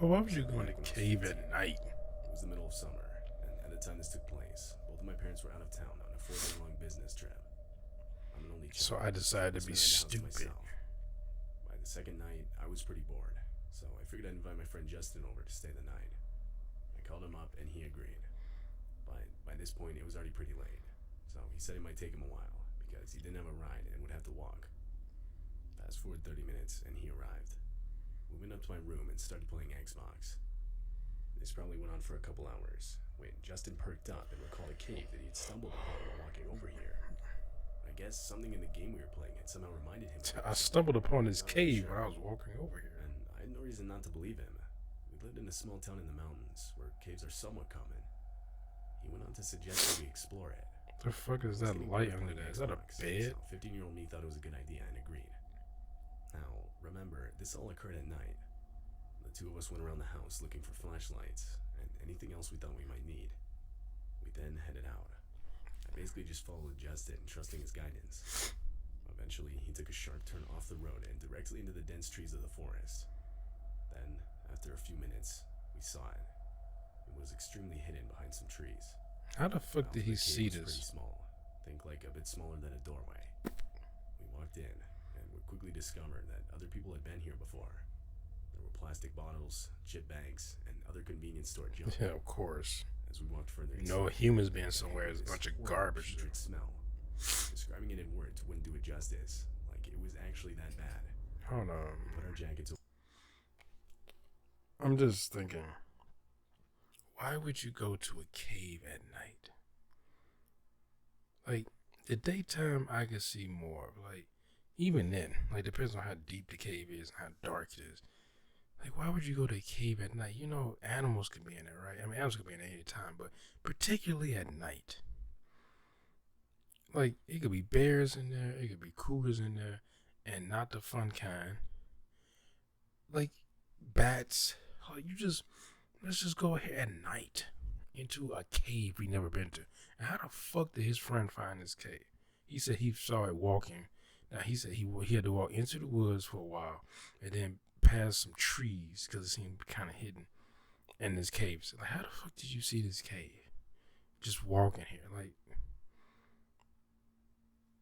Oh, why would you go in a cave at night? It was the middle of summer, and at the time this took place, both of my parents were out of town on a 4 day long business trip. I'm an only So child, I decided so I to be spent the night at the house to stupid. myself. By the second night, I was pretty bored, so I figured I'd invite my friend Justin over to stay the night. I called him up and he agreed, but by this point it was already pretty late, so he said it might take him a while because he didn't have a ride and would have to walk. Fast forward 30 minutes and he arrived. We went up to my room and started playing Xbox. This probably went on for a couple hours when Justin perked up and recalled a cave that he had stumbled upon while walking over here. I guess something in the game we were playing had somehow reminded him of it. I stumbled upon He's this not really cave when sure, I was walking over here. and I had no reason not to believe him. We lived in a small town in the mountains where caves are somewhat common. He went on to suggest that we explore it. The fuck is that light under there? Is that a bed? So 15-year-old me thought it was a good idea and agreed. Now, remember, this all occurred at night. The two of us went around the house looking for flashlights and anything else we thought we might need. We then headed out. I basically just followed Justin, trusting his guidance. Eventually, he took a sharp turn off the road and directly into the dense trees of the forest. Then, after a few minutes, we saw it. It was extremely hidden behind some trees. How the fuck did he see Pretty this? small. Think like a bit smaller than a doorway. We walked in and we quickly discovered that other people had been here before. There were plastic bottles, chip bags, and other convenience store junk. Yeah, of course. As we walked further inside, No humans being somewhere is a bunch of garbage. putrid smell. Describing it in words wouldn't do it justice. Like it was actually that bad. Hold on. We put our jackets. I'm just thinking, why would you go to a cave at night? Like, the daytime, I could see more. Like, even then, like, depends on how deep the cave is and how dark it is. Like, why would you go to a cave at night? You know, animals could be in there, right? I mean, animals could be in there any time, but particularly at night. Like, it could be bears in there, it could be cougars in there, and not the fun kind. Like, bats. Like, let's just go ahead at night into a cave we never been to. And how the fuck did his friend find this cave? He said he saw it walking. Now, he said he had to walk into the woods for a while and then past some trees because it seemed kind of hidden in this cave. So, like, how the fuck did you see this cave? Just walking here. Like,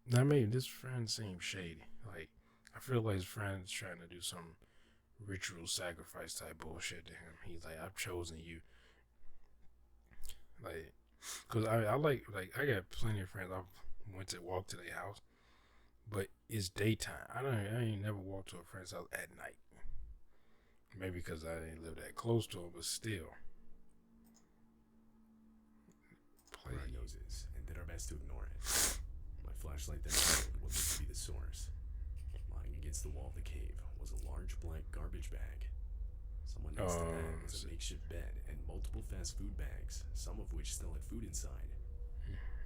that made this friend seem shady. Like, I feel like his friend's trying to do some ritual sacrifice type bullshit to him. He's like, I've chosen you. Like, cause I like I got plenty of friends. I went to walk to their house, but it's daytime. I ain't never walked to a friend's house at night. Maybe because I didn't live that close to him, but still. Play our noses and did our best to ignore it. My flashlight then showed what looked to be the source. Lying against the wall of the cave was a large black garbage bag. Someone next to that was a makeshift bed and multiple fast food bags, some of which still had food inside.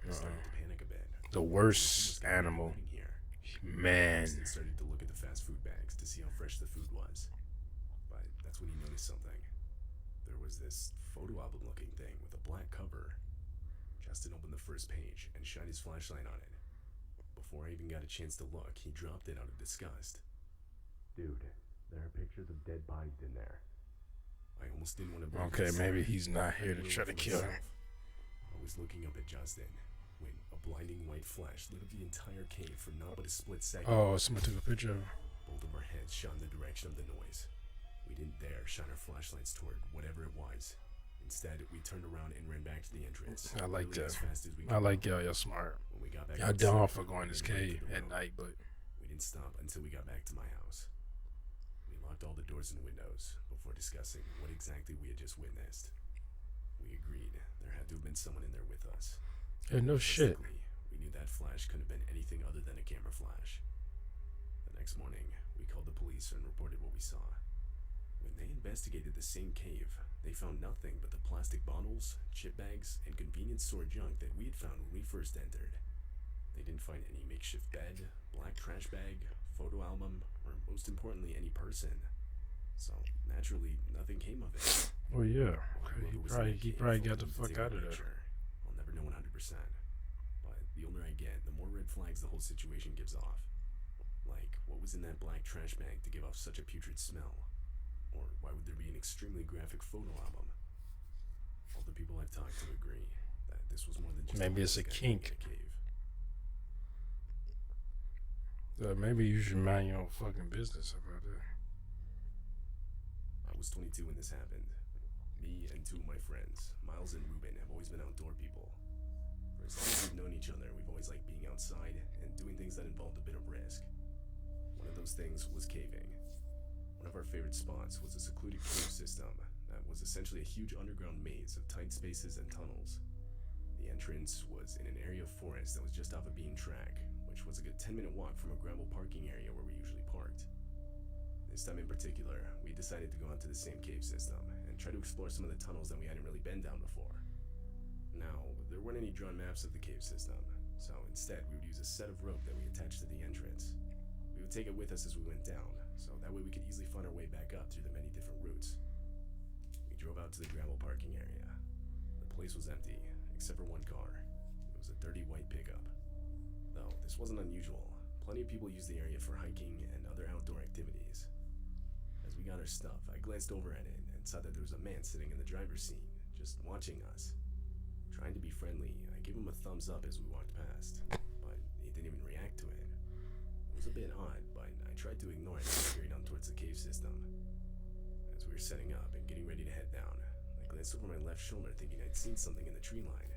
I started to panic a bit. The worst animal. Here. Man. Justin started to look at the fast food bags to see how fresh the food was. But that's when he noticed something. There was this photo album looking thing with a black cover. Justin opened the first page and shined his flashlight on it. Before I even got a chance to look, he dropped it out of disgust. Dude, there are pictures of dead bodies in there. I almost didn't want to believe Okay, maybe he's not here to try to kill him. I was looking up at Justin when a blinding white flash lit up the entire cave for not but a split second. Oh, somebody took a picture of him. Both of our heads shot in the direction of the noise. We didn't dare shine our flashlights toward whatever it was. Instead, we turned around and ran back to the entrance. I like really that. I like y'all. Y'all smart. When we got back y'all dumb for going to this cave at night, but we didn't stop until we got back to my house. We locked all the doors and windows before discussing what exactly we had just witnessed. We agreed there had to have been someone in there with us. Yeah, no shit. We knew that flash couldn't have been anything other than a camera flash. The next morning, we called the police and reported what we saw. When they investigated the same cave, they found nothing but the plastic bottles, chip bags, and convenience store junk that we had found when we first entered. They didn't find any makeshift bed, black trash bag, photo album, or most importantly, any person. So, naturally, nothing came of it. Well, yeah. He probably got the fuck out of there. I'll never know 100%. But the older I get, the more red flags the whole situation gives off. Like, what was in that black trash bag to give off such a putrid smell? Or why would there be an extremely graphic photo album? All the people I've talked to agree that this was more than just a Maybe it's homeless a guy living in kink. a cave. Maybe you should mind your own fucking business about that. I was 22 when this happened. Me and two of my friends, Miles and Ruben, have always been outdoor people. For as long as we've known each other, we've always liked being outside and doing things that involved a bit of risk. One of those things was caving. One of our favorite spots was a secluded cave system that was essentially a huge underground maze of tight spaces and tunnels. The entrance was in an area of forest that was just off a beaten track, which was a good 10-minute walk from a gravel parking area where we usually parked. This time in particular, we decided to go onto the same cave system and try to explore some of the tunnels that we hadn't really been down before. Now, there weren't any drawn maps of the cave system, so instead we would use a set of rope that we attached to the entrance. We would take it with us as we went down, so that way we could easily find our way back up through the many different routes. We drove out to the gravel parking area. The place was empty, except for one car. It was a dirty white pickup. Though this wasn't unusual, plenty of people used the area for hiking and other outdoor activities. As we got our stuff, I glanced over at it and saw that there was a man sitting in the driver's seat, just watching us. Trying to be friendly, I gave him a thumbs up as we walked past, but he didn't even react to it. It was a bit odd, but I tried to ignore it and carried on towards the cave system. As we were setting up and getting ready to head down, I glanced over my left shoulder thinking I'd seen something in the tree line.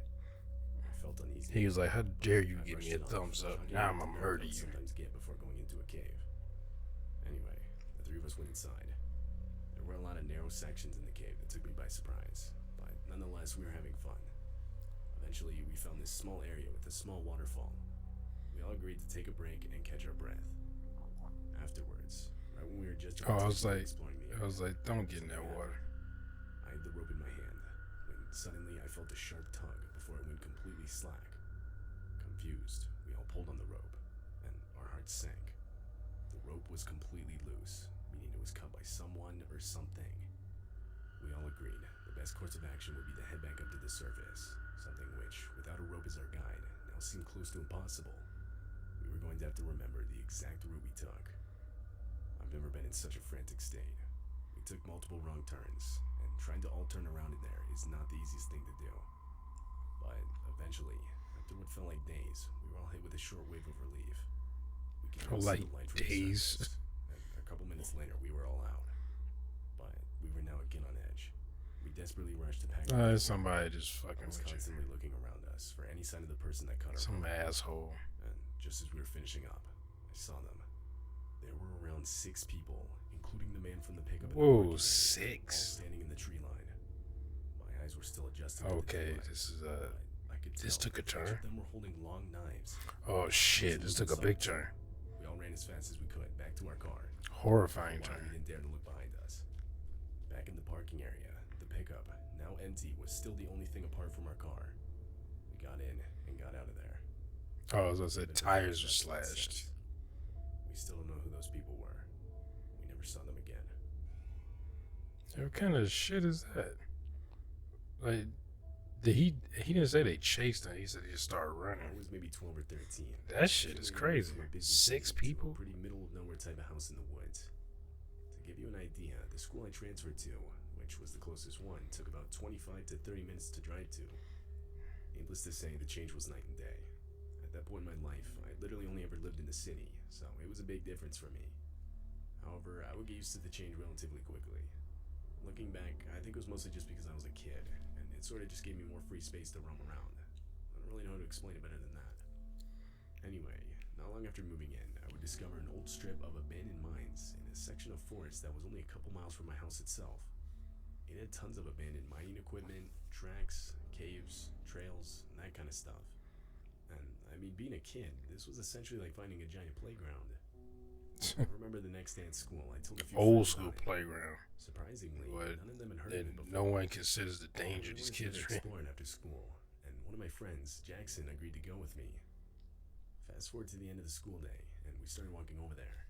I felt uneasy. He was like, "How dare you I give brushed me a it off, thumbs up? chalking Now it I'm up gonna to murder nerves you." sometimes get before going into a cave. Anyway, the three of us went inside. There were a lot of narrow sections in the cave that took me by surprise, but nonetheless we were having fun. Eventually, we found this small area with a small waterfall. We all agreed to take a break and catch our breath. Afterwards, right when we were just I was like, exploring the I area, was like, "Don't get in that water." I had the rope in my hand when suddenly I felt a sharp tug before it went completely slack. Confused, we all pulled on the rope, and our hearts sank. The rope was completely loose, meaning it was cut by someone or something. We all agreed the best course of action would be to head back up to the surface, something which, without a rope as our guide, now seemed close to impossible. We were going to have to remember the exact route we took. I've never been in such a frantic state. We took multiple wrong turns, and trying to all turn around in there is not the easiest thing to do. But eventually, after what felt like days, we were all hit with a short wave of relief. We could all Like see the light from days. the surface, and a couple minutes later, we were all out. But we were now again on edge. We desperately rushed to pack up. Somebody just I fucking was with you. constantly looking around us for any sign of the person that cut our Some rope. asshole. And just as we were finishing up, I saw them. There were around 6 people, including the man from the pickup. Whoa, all 6. standing in the tree line. My eyes were still adjusting. to the Okay, daylight, this is but I could this tell took a each turn. of them were holding long knives. Oh shit, this took a big turn. We all ran as fast as we could back to our car. Horrifying Why we turn. didn't dare to look behind us. Back in the parking area, the pickup, now empty, was still the only thing apart from our car. We got in and got out of there. Oh, as I said, Even if tires are that's what it slashed. says. We still don't know who those people were. We never saw them again. What kind of shit is that? Like, he didn't say they chased him. He said he just started I running. was maybe 12 or 13. That shit is crazy. From a busy 6 city to people? a pretty middle of nowhere type of house in the woods. To give you an idea, the school I transferred to, which was the closest one, took about 25 to 30 minutes to drive to. Needless to say, the change was night and day. At that point in my life, I literally only ever lived in the city, so it was a big difference for me. However, I would get used to the change relatively quickly. Looking back, I think it was mostly just because I was a kid, and it sort of just gave me more free space to roam around. I don't really know how to explain it better than that. Anyway, not long after moving in, I would discover an old strip of abandoned mines in a section of forest that was only a couple miles from my house itself. It had tons of abandoned mining equipment, tracks, caves, trails, and that kind of stuff. And, I mean, being a kid, this was essentially like finding a giant playground. I remember the next day at school, I told a few Old friends school about it. playground. Surprisingly, But none of them had heard of that it before. no one considers the danger I these wanted kids to are in. explore it after school, and one of my friends, Jackson, agreed to go with me. Fast forward to the end of the school day, and we started walking over there.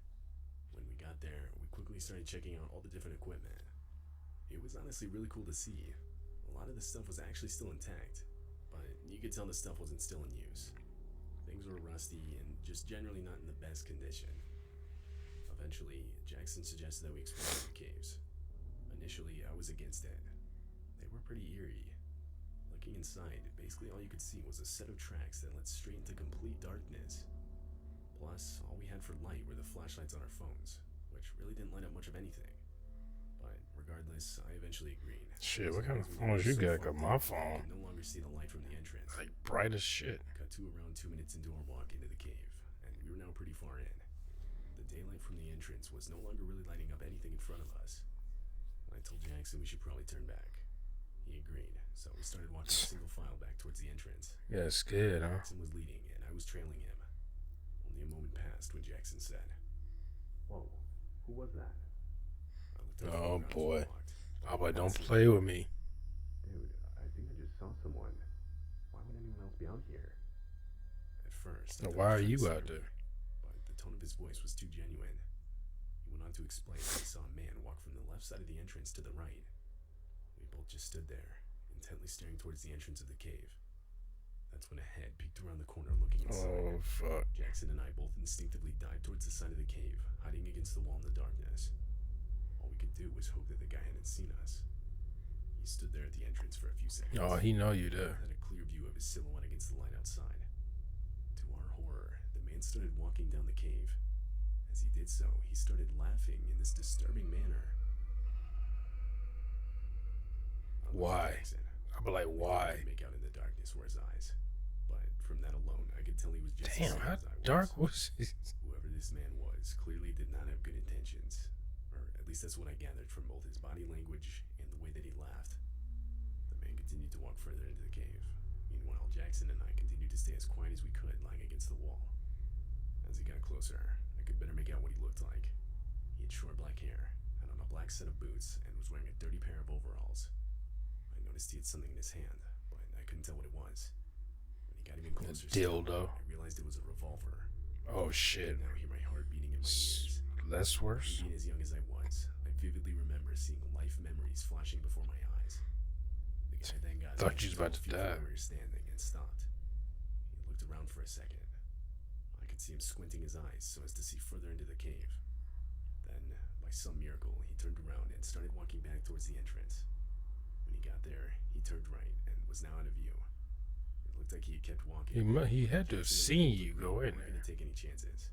When we got there, we quickly started checking out all the different equipment. It was honestly really cool to see. A lot of the stuff was actually still intact, but you could tell the stuff wasn't still in use. Things were rusty and just generally not in the best condition. Eventually, Jackson suggested that we explore the caves. Initially, I was against it. They were pretty eerie. Looking inside, basically all you could see was a set of tracks that led straight into complete darkness. Plus, all we had for light were the flashlights on our phones, which really didn't light up much of anything. But regardless, I eventually agreed. Shit, what kind of phones you got? Got my I phone. could no longer see the light from the entrance. Like bright as shit. Cut to around 2 minutes into our walk into the cave, and we were now pretty far in. The daylight from the entrance was no longer really lighting up anything in front of us. I told Jackson we should probably turn back. He agreed, so we started walking single file back towards the entrance. Yeah, scared, huh? Jackson was leading, and I was trailing him. Only a moment passed when Jackson said, "Whoa, who was that?" I looked up Oh and boy. walked. Oh boy, don't play with me. Dude, I think I just saw someone. Why would anyone else be out here? At first, Now, why are you out there? But the tone of his voice was too genuine. He went on to explain that he saw a man walk from the left side of the entrance to the right. We both just stood there, intently staring towards the entrance of the cave. That's when a head peeked around the corner looking inside. Oh fuck. Jackson and I both instinctively dived towards the side of the cave, hiding against the wall in the darkness. All we could do was hope that the guy hadn't seen us. He stood there at the entrance for a few seconds. Oh, he know you there. Had a clear view of his silhouette against the light outside. To our horror, the man started walking down the cave. As he did so, he started laughing in this disturbing manner. Why? I'd be like, why? Make out in the darkness were his eyes, but from that alone, I could tell he was just Damn, how dark was it? Whoever this man was clearly did not have good intentions, or at least that's what I gathered from both his body language and the way that he laughed. The man continued to walk further into the cave. Meanwhile, Jackson and I continued to stay as quiet as we could, lying against the wall. As he got closer, I could better make out what he looked like. He had short black hair, had on a black set of boots, and was wearing a dirty pair of overalls. I noticed he had something in his hand, but I couldn't tell what it was. When he got even closer, dildo. I realized it was a revolver. Oh shit. I now hear my heart beating in my ears. Less worse? Being as young as I was, I vividly remember seeing life memories flashing before my eyes. The guy then got Thought you was about to die. We were standing and stopped. He looked around for a second. I could see him squinting his eyes so as to see further into the cave. Then, by some miracle, he turned around and started walking back towards the entrance. When he got there, he turned right and was now out of view. It looked like he had kept walking. He had to have seen you go in We weren't there. going to take any chances.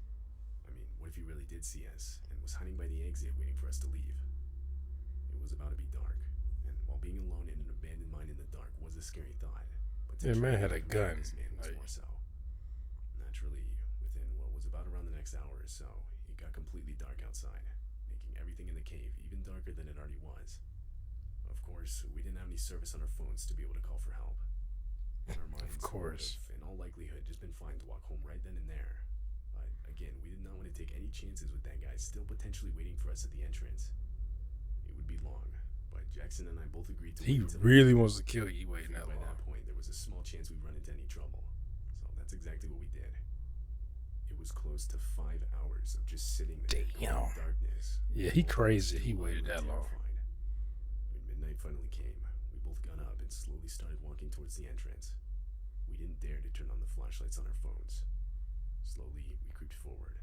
I mean, what if he really did see us and was hiding by the exit waiting for us to leave? It was about to be dark, and while being alone in an abandoned mine in the dark was a scary thought, Yeah, man had a gun. This man was Like, more so. Naturally, within what was about around the next hour or so, it got completely dark outside, making everything in the cave even darker than it already was. Of course, we didn't have any service on our phones to be able to call for help. In our minds, Of course. would have, in all likelihood, just been fine to walk home right then and there. But again, we did not want to take any chances with that guy still potentially waiting for us at the entrance. It would be long, but Jackson and I both agreed to he wait until really wants to kill you waiting that by long. that point, there was a small chance we'd run into any trouble. So that's exactly what we did. It was close to 5 hours of just sitting there Damn. in darkness. Yeah, he crazy. He waited that long. Terrified. When midnight finally came, we both got up and slowly started walking towards the entrance. We didn't dare to turn on the flashlights on our phones. Slowly, we creeped forward.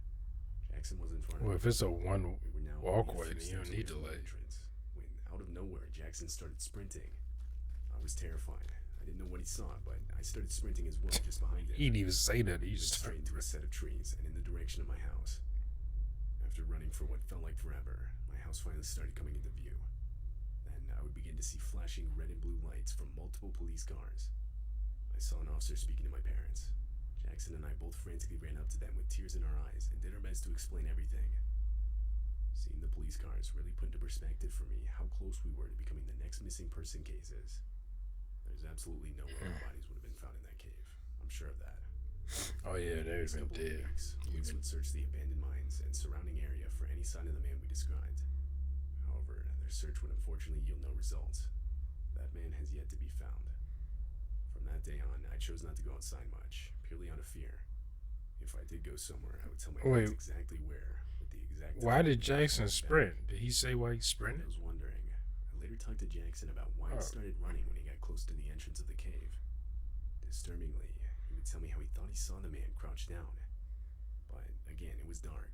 Jackson wasn't far Well, enough. if it's a one We were now walkway, only a then few you don't steps need to away from the like. entrance, when out of nowhere, Jackson started sprinting. I was terrified. I didn't know what he saw, but I started sprinting as well, just behind him. He didn't even say that. He Went just straight into a set of trees and in the direction of my house. After running for what felt like forever, my house finally started coming into view. Then I would begin to see flashing red and blue lights from multiple police cars. I saw an officer speaking to my parents. Jackson and I both frantically ran up to them with tears in our eyes and did our best to explain everything. Seeing the police cars really put into perspective for me how close we were to becoming the next missing person cases. There's absolutely no way our bodies would have been found in that cave. I'm sure of that. Oh yeah, they'd have been dead. Police would search the abandoned mines and surrounding area for any sign of the man we described. However, their search would unfortunately yield no results. That man has yet to be found. From that day on, I chose not to go outside much, purely out of fear. If I did go somewhere, I would tell my Wait. parents exactly where, with the exact Why time did and Jackson back. sprint? Did he say why he I sprinted? was wondering. I later talked to Jackson about why Oh. he started running when he got close to the entrance of the cave. Disturbingly, he would tell me how he thought he saw the man crouch down. But again, it was dark.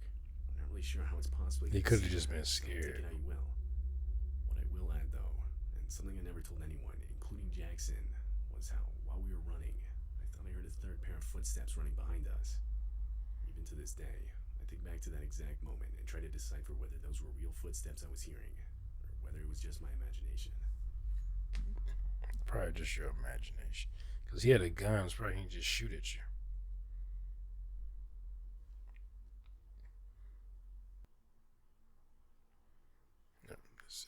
I'm not really sure how it's possible. He could could have see just that, been so take scared. it how you will. What I will something I never told anyone, including Jackson, was how, while we were running, I thought I heard a third pair of footsteps running behind us. Even to this day, I think back to that exact moment and try to decipher whether those were real footsteps I was hearing, or whether it was just my imagination. Probably just your imagination. Because he had a gun, so probably he can just shoot at you. Yep, that's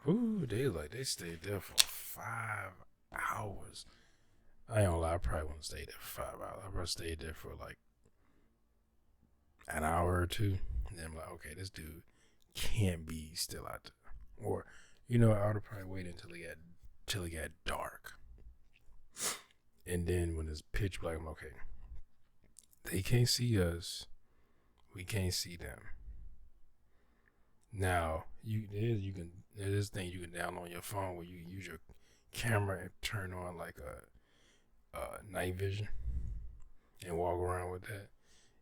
it. Ooh, they stayed there for 5 hours. I ain't gonna lie, I probably wouldn't stay there for 5 hours. I probably stayed there for like an hour or two. And then I'm like, okay, this dude can't be still out there. Or, I would have probably waited until it got dark. And then when it's pitch black, I'm okay. They can't see us. We can't see them. Now, there's this thing you can download on your phone where you use your camera and turn on like a night vision and walk around with that.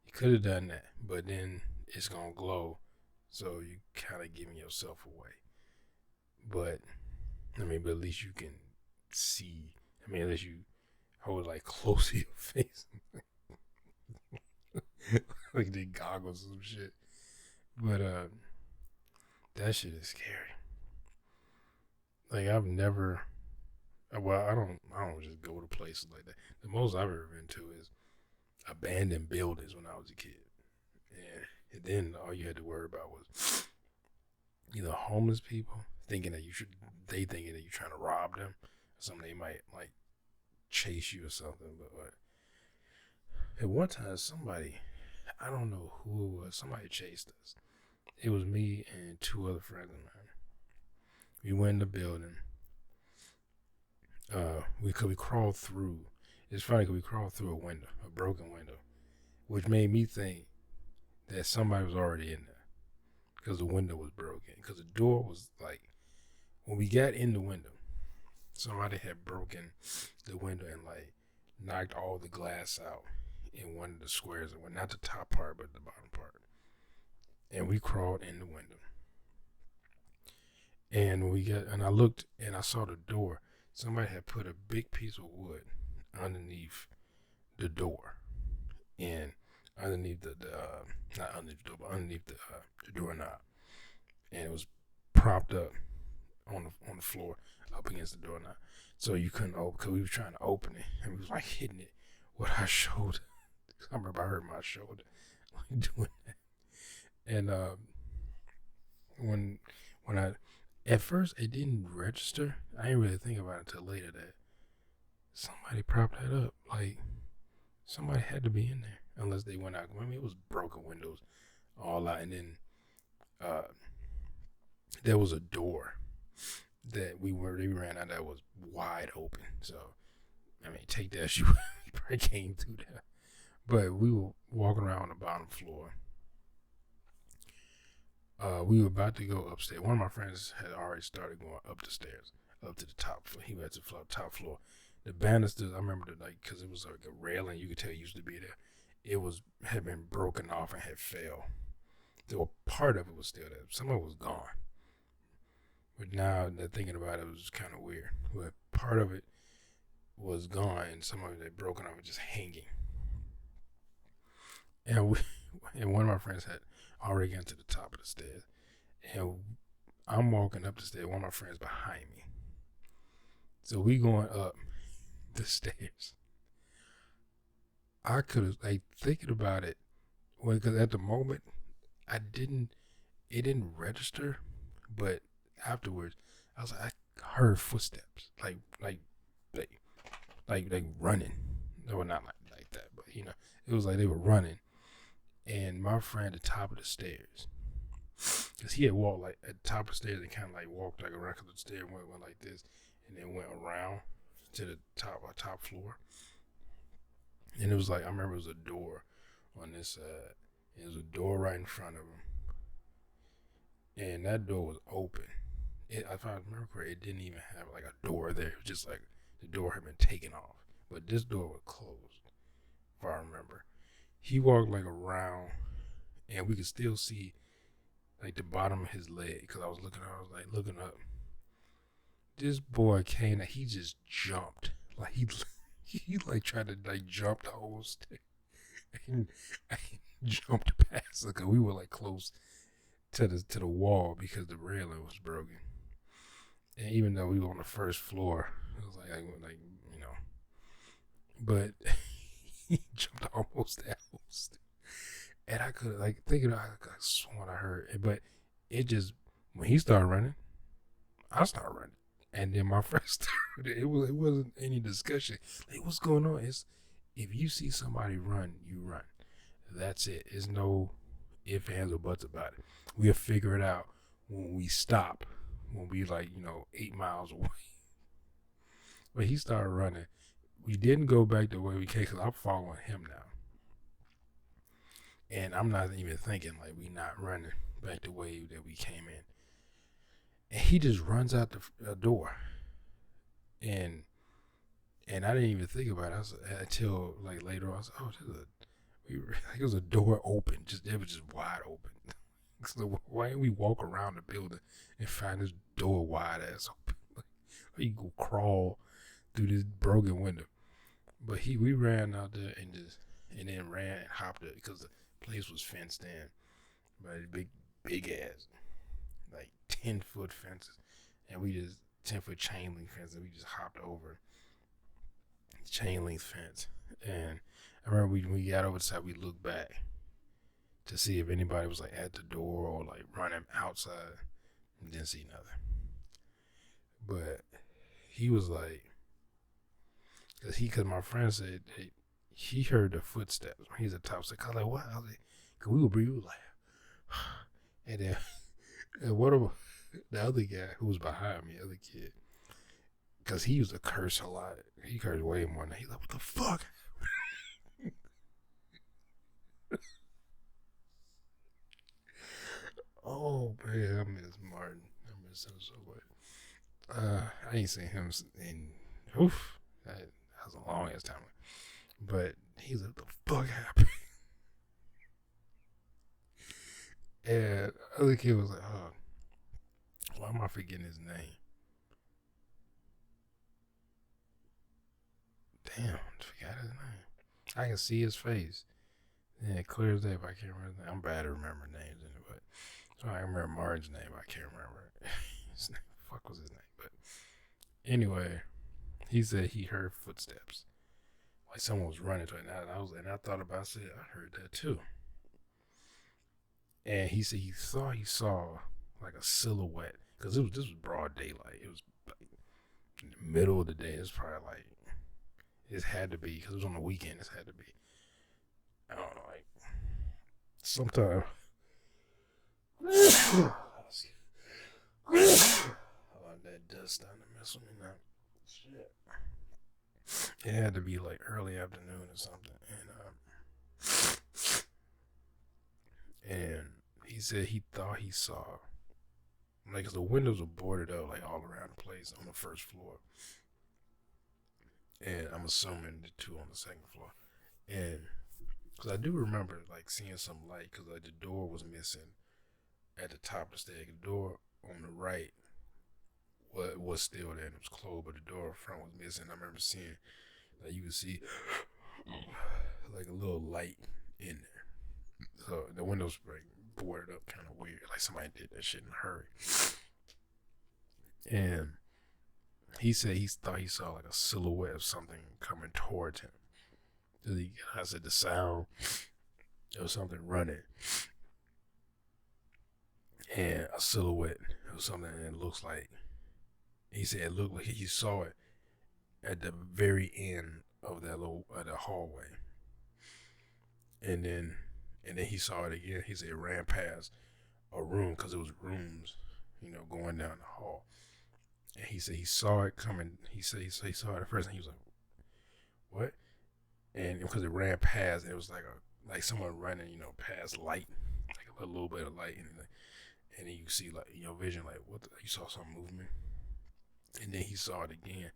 You could have done that, but then it's gonna glow, so you kind of giving yourself away. But but at least you can see. Unless you hold it like close to your face, like the goggles and some shit. But that shit is scary. Like I've never. Well, I don't just go to places like that. The most I've ever been to is abandoned buildings when I was a kid. And then all you had to worry about was either homeless people thinking that they thinking that you're trying to rob them, or something they might like chase you or something. But at one time, I don't know who it was, somebody chased us. It was me and two other friends of mine. We went in the building. We crawled through. It's funny because we crawled through a broken window, which made me think that somebody was already in there because the window was broken. Because the door was like, when we got in the window, somebody had broken the window and like knocked all the glass out in one of the squares. Not the top part, but the bottom part. And we crawled in the window. And I looked and I saw the door. Somebody had put a big piece of wood underneath the door, and underneath not underneath the door, but underneath the doorknob, and it was propped up on the floor up against the doorknob, so you couldn't open because we were trying to open it, and we was like hitting it with our shoulder. I remember I hurt my shoulder like doing that, and when I at first it didn't register. I didn't really think about it until later that somebody propped that up. Like somebody had to be in there unless they went out. It was broken windows all out, and then there was a door that we ran out that was wide open. So take that you probably came through there. But we were walking around on the bottom floor. We were about to go upstairs. One of my friends had already started going up the stairs, up to the top floor. He went to the top floor. The banisters, I remember because it was like a railing, you could tell it used to be there. It had been broken off and had fell. So part of it was still there. Some of it was gone. But now that thinking about it, it was kind of weird. But part of it was gone, and some of it had broken off and just hanging. And one of my friends had already gotten to the top of the stairs, and I'm walking up the stairs. One of my friends behind me. So we going up the stairs. I could have thinking about it, because at the moment it didn't register, but afterwards I was like, I heard footsteps, like running. No, not like that, but it was like they were running. And my friend at the top of the stairs, because he had walked like at the top of the stairs and kind of like walked like around, because the stairs went like this and then went around to the top floor. And it was like, I remember it was a door on this side. It was a door right in front of him. And that door was open. If I remember correctly, it didn't even have like a door there. It was just like the door had been taken off. But this door was closed, if I remember. He walked like around, and we could still see like the bottom of his leg, because I was like looking up. This boy came and he just jumped. Like he like tried to like jump the whole stick. And I jumped past it, cause we were like close to the wall because the railing was broken. And even though we were on the first floor, it was like you know, but he jumped almost that whole stick. And I could like thinking I sworn I heard it, but it just when he started running, I started running. And then my friend started. It wasn't any discussion. Like, what's going on? It's if you see somebody run, you run. That's it. There's no ifs, ands, or buts about it. We'll figure it out when we stop. When we 8 miles away. But he started running. We didn't go back the way we came because I'm following him now. And I'm not even thinking like we not running back the way that we came in. And he just runs out the door. And I didn't even think about it until like later on. I was like, oh, it was a door open. It was just wide open. So why didn't we walk around the building and find this door wide ass open? Like you go crawl through this broken window. But we ran out there and then ran and hopped it because the place was fenced in by big ass like 10-foot fences, and we just 10-foot chain link fence, and we just hopped over the chain link fence. And I remember when we got over the side, we looked back to see if anybody was like at the door or like running outside. Didn't see nothing. But he was like, because my friend said he heard the footsteps. He's at the top. So I was like, what? I was like, cause we were like, and then and one of the other guy who was behind me, the other kid, because he used to curse a lot. He cursed way more than he's like, what the fuck? Oh man, I miss Martin. I miss him so much. I ain't seen him in that was a long ass time. But he's like, what the fuck happened? And the other kid was like, oh, why am I forgetting his name? Damn, I forgot his name. I can see his face. Yeah, clear as day, but I can't remember his name. I'm bad at remembering names anyway. So I remember Martin's name, I can't remember his name. Fuck was his name? But anyway, he said he heard footsteps. Like someone was running to it. And I thought about it, I heard that too. And he said he saw like a silhouette. Because this was broad daylight. It was like in the middle of the day. It's probably like, it had to be, because it was on the weekend, it had to be. I don't know, like, sometime. Oh, that dust starting to mess with me now. Shit. It had to be like early afternoon or something. And he said he thought he saw, like, cause the windows were boarded up like all around the place on the first floor. And I'm assuming the two on the second floor. And because I do remember like seeing some light, because like the door was missing at the top of the stairs. The door on the right was still there and it was closed, but the door in front was missing. I remember seeing, like, you could see like a little light in there. So the windows were like boarded up kind of weird, like somebody did that shit in a hurry. And he said he thought he saw like a silhouette of something coming towards him. I said the sound of something running, and a silhouette of something that looks like, he said it looked like he saw it at the very end of that the hallway. And then he saw it again. He said it ran past a room, because it was rooms, going down the hall. And he said he saw it coming. He said he saw it at first, and he was like, what? And because it ran past, it was like someone running, past light, like a little bit of light, and then you see like vision, like you saw some movement, and then he saw it again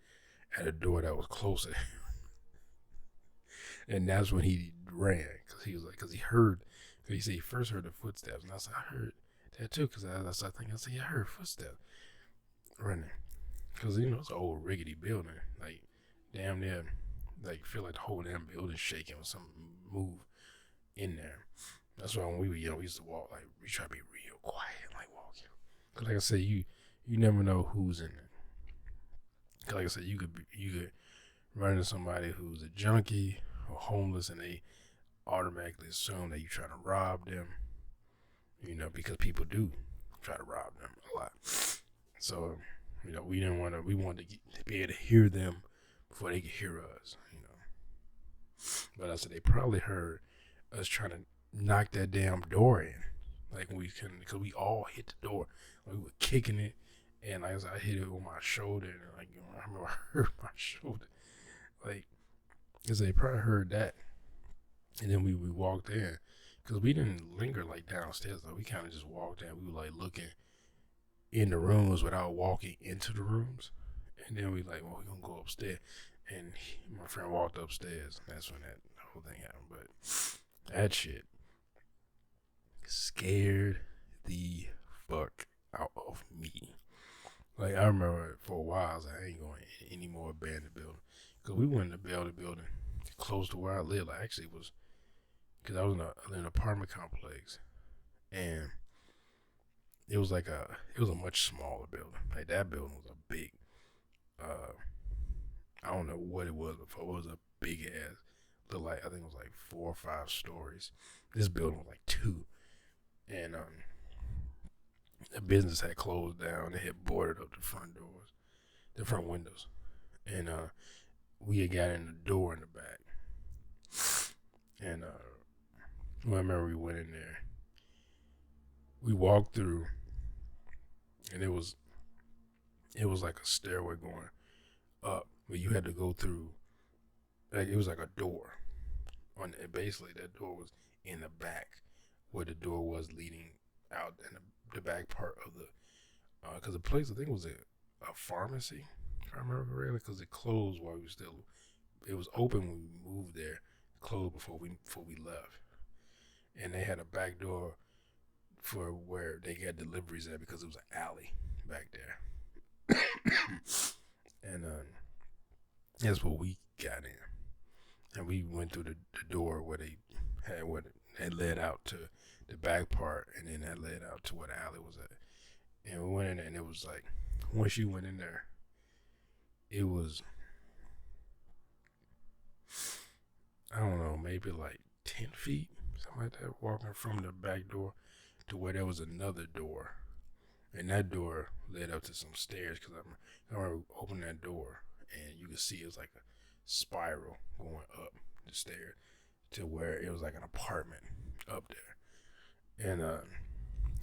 at a door that was closer, and that's when he ran, because he was like, because he said he first heard the footsteps, and I said I heard that too, because I think I said, I heard footsteps running. Because, it's an old rickety building. Like, damn near, like, feel like the whole damn building shaking when something move in there. That's why when we were young, we used to walk, like, we try to be real quiet, like, walking. Because, like I said, you never know who's in there. Because, like I said, you could run into somebody who's a junkie or homeless, and they automatically assume that you trying to rob them, because people do try to rob them a lot. So, we didn't want to. We wanted to be able to hear them before they could hear us. But I said they probably heard us trying to knock that damn door in, like we couldn't, because we all hit the door. Like, we were kicking it, and I hit it on my shoulder, and like I remember I hurt my shoulder. Like, because they probably heard that, and then we walked in, because we didn't linger like downstairs. Like, we kind of just walked in. We were like looking in the rooms without walking into the rooms. And then we like, well, we're going to go upstairs. And my friend walked upstairs. That's when that whole thing happened. But that shit scared the fuck out of me. Like, I remember for a while, I was like, I ain't going in any more abandoned building. Because we went in the building close to where I lived. I actually was, because I was in an apartment complex. And it was a much smaller building. Like, that building was a big, I don't know what it was before. It was a big ass, I think it was like 4 or 5 stories. This building was like 2. And the business had closed down. They had boarded up the front doors, the front windows. And we had got in the door in the back. And I remember we went in there. We walked through, and it was like a stairway going up, but you had to go through. Like, it was like a door. Basically, that door was in the back, where the door was leading out in the back part of the. Because the place, I think, was a pharmacy, if I remember correctly, because it closed while we were still. It was open when we moved there, closed before we left, and they had a back door for where they got deliveries at, because it was an alley back there. And that's what we got in. And we went through the door where they had what had led out to the back part, and then that led out to where the alley was at. And we went in there, and it was like, once you went in there, it was, I don't know, maybe like 10 feet, something like that, walking from the back door to where there was another door. And that door led up to some stairs, because I remember opening that door, and you could see it was like a spiral going up the stairs to where it was like an apartment up there. And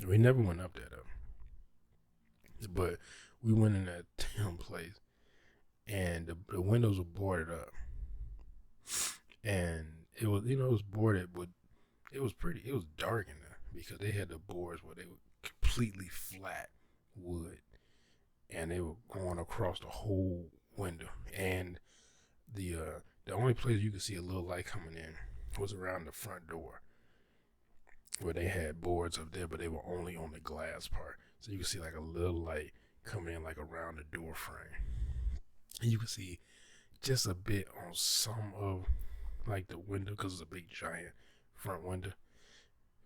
we never went up there though. But we went in that damn place, and the windows were boarded up. And it was, it was boarded, but it was dark in there, because they had the boards where they were completely flat wood, and they were going across the whole window. And the only place you could see a little light coming in was around the front door, where they had boards up there, but they were only on the glass part, so you could see like a little light coming in, like around the door frame. And you could see just a bit on some of like the window, because it's a big giant front window,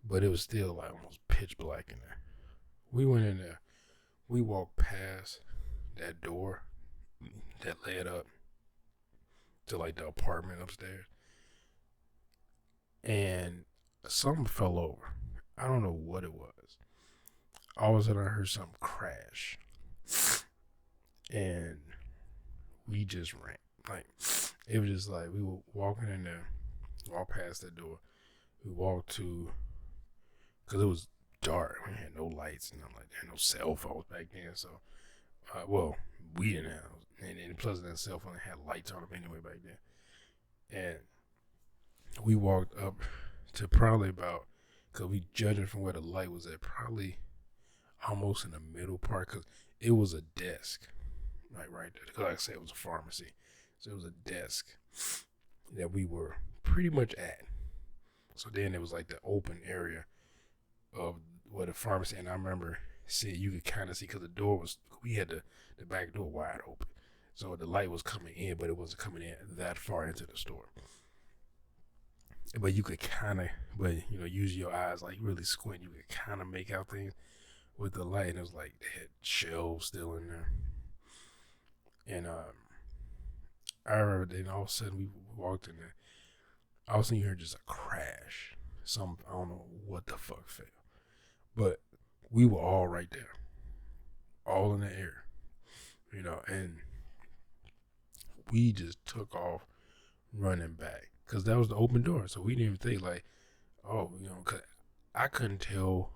but it was still like almost pitch black in there. We went in there. We walked past that door that led up to like the apartment upstairs, and something fell over. I don't know what it was. All of a sudden, I heard something crash, and we just ran. Like, it was just like we were walking in there, walked past that door. We walked to, because it was dark. We had no lights and nothing like that. No cell phones back then. So, well, we didn't have. And plus, that cell phone had lights on them anyway back then. And we walked up to probably about, because we judging from where the light was at, probably almost in the middle part, because it was a desk, right there. Because like I said, it was a pharmacy. So it was a desk that we were pretty much at. So then it was like the open area of the pharmacy, and I remember seeing, you could kind of see, because the door was, we had the back door wide open, so the light was coming in, but it wasn't coming in that far into the store. But you could kind of, but use your eyes, like really squint, you could kind of make out things with the light. And it was like they had shelves still in there, and I remember then all of a sudden we walked in there. All of a sudden you heard just a crash. I don't know what the fuck fell, but we were all right there, all in the air, and we just took off running back because that was the open door. So we didn't even think like, oh, cause I couldn't tell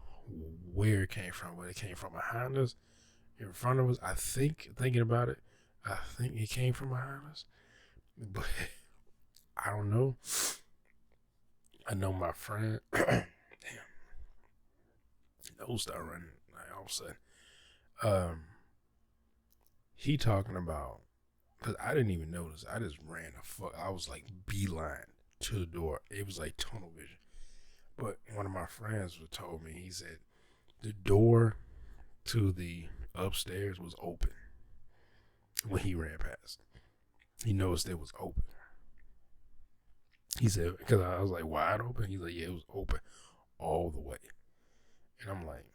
where it came from. Whether it came from behind us, in front of us. I think, thinking about it, I think it came from behind us, but I don't know. I know my friend, damn, nose started running like all of a sudden. He talking about, because I didn't even notice. I just ran the fuck. I was like beeline to the door. It was like tunnel vision. But one of my friends told me, he said the door to the upstairs was open when he ran past. He noticed it was open. He said, because I was like, wide open? He's like, yeah, it was open all the way. And I'm like,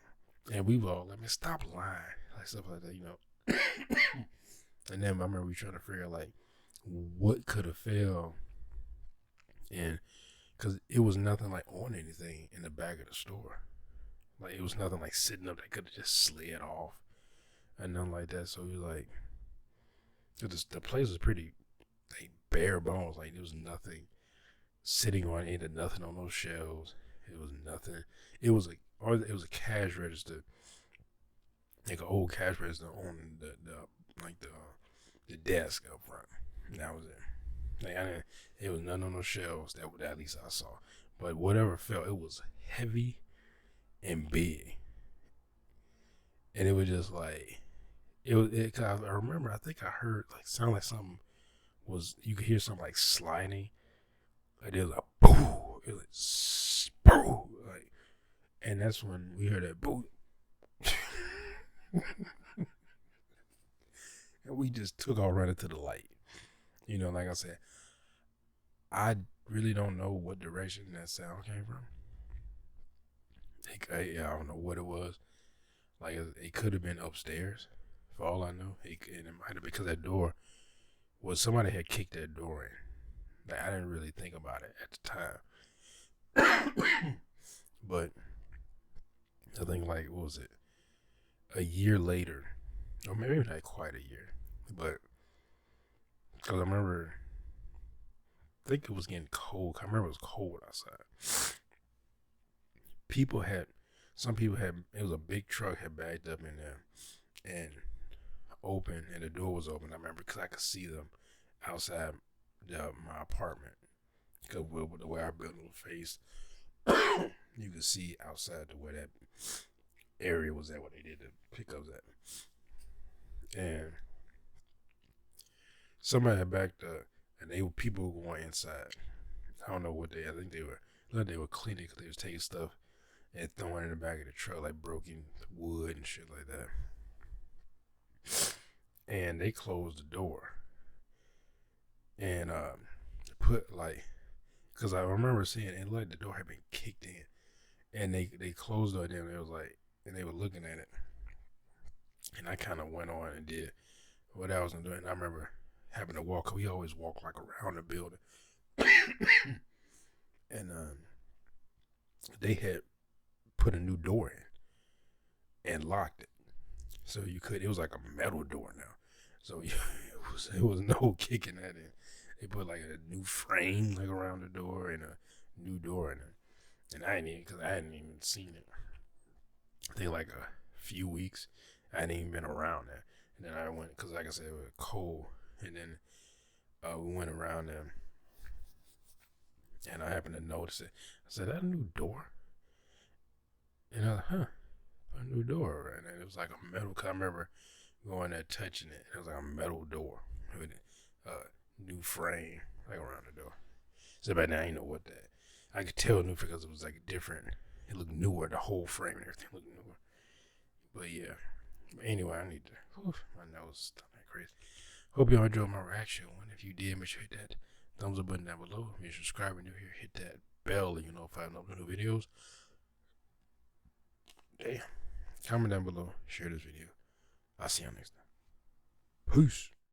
and we were all like, man, stop lying. Like stuff like that, And then I remember we trying to figure out like what could have fell, and because it was nothing like on anything in the back of the store, like it was nothing like sitting up that could have just slid off and nothing like that. So we like, the place was pretty like bare bones. Like there was nothing sitting on it, nothing on those shelves. It was nothing. It was a cash register, like an old cash register on the desk up front. And that was it. Like it was nothing on those shelves that at least I saw. But whatever fell, it was heavy and big, and it was just like Cause I remember, I think I heard like sound like something was, you could hear something like sliding. Like it was like boo. It was like boo. Like, and that's when we heard that boo. And we just took off running to the light. Like I said, I really don't know what direction that sound came from. I don't know what it was. Like it could have been upstairs, for all I know. And it might have been because that door was, somebody had kicked that door in. Like I didn't really think about it at the time. But I think like, what was it? A year later, or maybe not quite a year, but because I remember, I think it was getting cold. I remember it was cold outside. Some people had, it was a big truck had backed up in there and open, and the door was open. I remember because I could see them outside my apartment, because with the way our building was faced, you could see outside to where that area was at, where they did the pickups at. And somebody had backed up, and people were going inside. I don't know what I think they were cleaning, because they was taking stuff and throwing it in the back of the truck, like broken wood and shit like that. And they closed the door and put like, because I remember seeing it, like the door had been kicked in, and they closed it, and it was like, and they were looking at it, and I kind of went on and did what I was doing. And I remember having to walk, cause we always walk like around the building, and they had put a new door in and locked it, so it was like a metal door now, so it was no kicking that in. They put like a new frame like around the door and a new door in it, and I hadn't even seen it. I think like a few weeks. I hadn't even been around there, and then I went, because like I said, it was cold, and then we went around there, and I happened to notice it. I said, "That a new door?" And I was like, "Huh, a new door." And it was like a metal, because I remember going there touching it. It was like a metal door with a new frame like around the door. So back then I didn't know what that. I could tell new because it was like different. It looked newer. The whole frame and everything looked newer. But yeah. Anyway, I need to. My nose is like crazy. Hope y'all enjoyed my reaction. And if you did, make sure you hit that thumbs up button down below. If you're subscribing new here, hit that bell and if I upload new videos. Damn. Comment down below. Share this video. I'll see y'all next time. Peace.